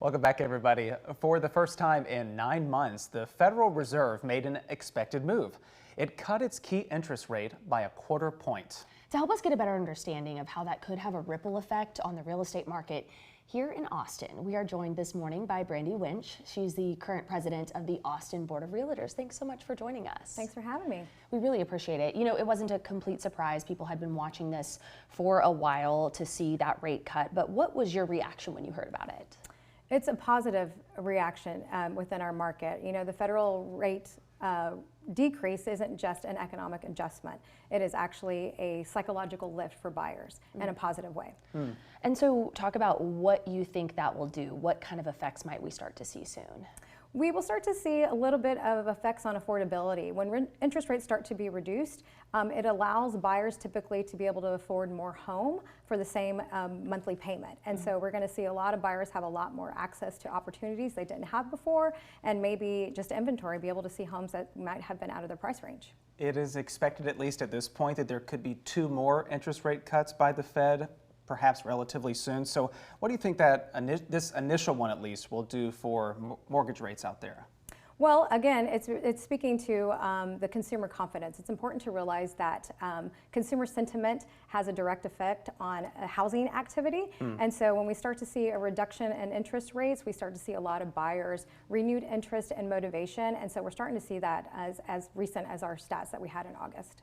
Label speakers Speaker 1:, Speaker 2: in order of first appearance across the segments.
Speaker 1: Welcome back, everybody. For the first time in 9 months, the Federal Reserve made an expected move. It cut its key interest rate by a quarter point.
Speaker 2: To help us get a better understanding of how that could have a ripple effect on the real estate market here in Austin, we are joined this morning by Brandy Wuensch. She's the current president of the Austin Board of Realtors. Thanks so much for joining us.
Speaker 3: Thanks for having me.
Speaker 2: We really appreciate it. You know, it wasn't a complete surprise. People had been watching this for a while to see that rate cut, but what was your reaction when you heard about it?
Speaker 3: It's a positive reaction within our market. You know, the federal rate decrease isn't just an economic adjustment. It is actually a psychological lift for buyers in a positive way.
Speaker 2: And so talk about what you think that will do. What kind of effects might we start to see soon?
Speaker 3: We will start to see a little bit of effects on affordability. When interest rates start to be reduced, it allows buyers typically to be able to afford more home for the same monthly payment. And so we're going to see a lot of buyers have a lot more access to opportunities they didn't have before, and maybe just inventory, be able to see homes that might have been out of their price range.
Speaker 1: It is expected, at least at this point, that there could be 2 more interest rate cuts by the Fed, perhaps relatively soon. So what do you think that this initial one at least will do for mortgage rates out there?
Speaker 3: Well, again, it's speaking to the consumer confidence. It's important to realize that consumer sentiment has a direct effect on housing activity. And so when we start to see a reduction in interest rates, we start to see a lot of buyers renewed interest and motivation. And so we're starting to see that as recent as our stats that we had in August.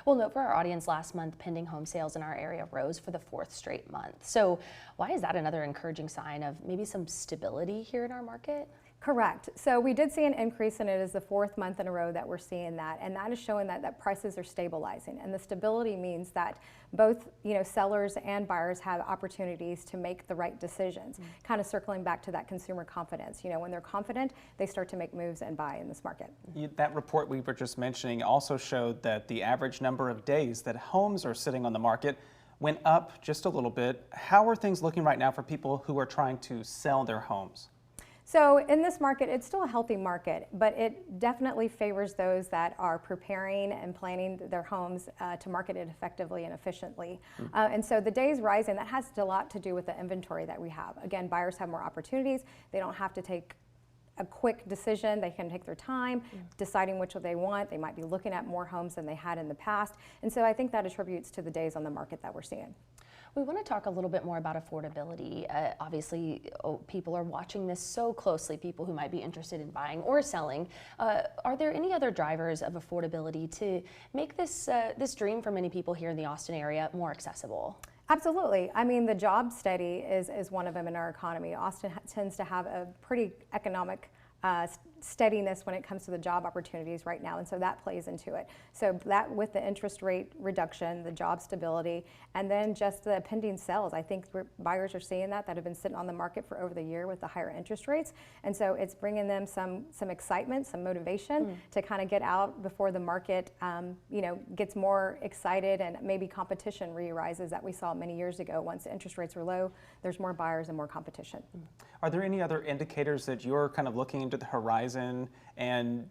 Speaker 2: Well, note for our audience, last month, pending home sales in our area rose for the 4th straight month. So why is that another encouraging sign of maybe some stability here in our market?
Speaker 3: Correct. So we did see an increase, and it is the 4th month in a row that we're seeing that, and that is showing that prices are stabilizing. And the stability means that both, you know, sellers and buyers have opportunities to make the right decisions. Kind of circling back to that consumer confidence. You know, when they're confident, they start to make moves and buy in this market.
Speaker 1: That report we were just mentioning also showed that the average number of days that homes are sitting on the market went up just a little bit. How are things looking right now for people who are trying to sell their homes?
Speaker 3: So in this market, it's still a healthy market, but it definitely favors those that are preparing and planning their homes to market it effectively and efficiently. And so the days rising, that has a lot to do with the inventory that we have. Again, buyers have more opportunities. They don't have to take a quick decision. They can take their time deciding which they want. They might be looking at more homes than they had in the past. And so I think that attributes to the days on the market that we're seeing.
Speaker 2: We want to talk a little bit more about affordability. Obviously, people are watching this so closely, people who might be interested in buying or selling. Are there any other drivers of affordability to make this dream for many people here in the Austin area more accessible?
Speaker 3: Absolutely. I mean, the job steady is one of them in our economy. Austin tends to have a pretty economic steadiness when it comes to the job opportunities right now, and so that plays into it. So that with the interest rate reduction, the job stability, and then just the pending sales, I think buyers are seeing that have been sitting on the market for over the year with the higher interest rates, and so it's bringing them some excitement, some motivation to kind of get out before the market you know, gets more excited, and maybe competition re-arises that we saw many years ago. Once the interest rates were low, there's more buyers and more competition.
Speaker 1: Are there any other indicators that you're kind of looking into the horizon and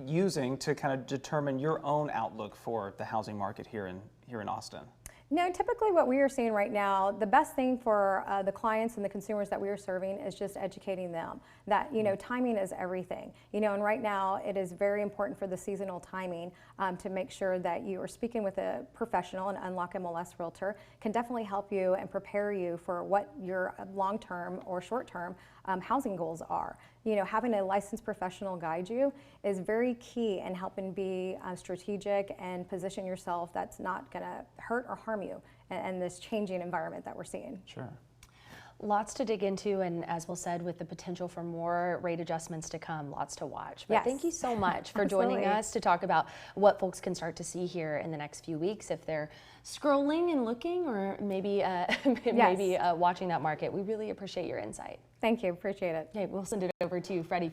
Speaker 1: using to kind of determine your own outlook for the housing market here in Austin?
Speaker 3: No, typically what we are seeing right now, the best thing for the clients and the consumers that we are serving is just educating them that, you know, timing is everything. You know, and right now it is very important for the seasonal timing to make sure that you are speaking with a professional. An Unlock MLS realtor can definitely help you and prepare you for what your long-term or short-term housing goals are. You know, having a licensed professional guide you is very key in helping be strategic and position yourself that's not going to hurt or harm you in this changing environment that we're seeing.
Speaker 1: Sure.
Speaker 2: Lots to dig into, and as Will said, with the potential for more rate adjustments to come, lots to watch. But
Speaker 3: yes.
Speaker 2: Thank you so much for joining us to talk about what folks can start to see here in the next few weeks if they're scrolling and looking, or maybe maybe watching that market. We really appreciate your insight.
Speaker 3: Thank you. Appreciate it.
Speaker 2: Okay, we'll send it over to Freddie.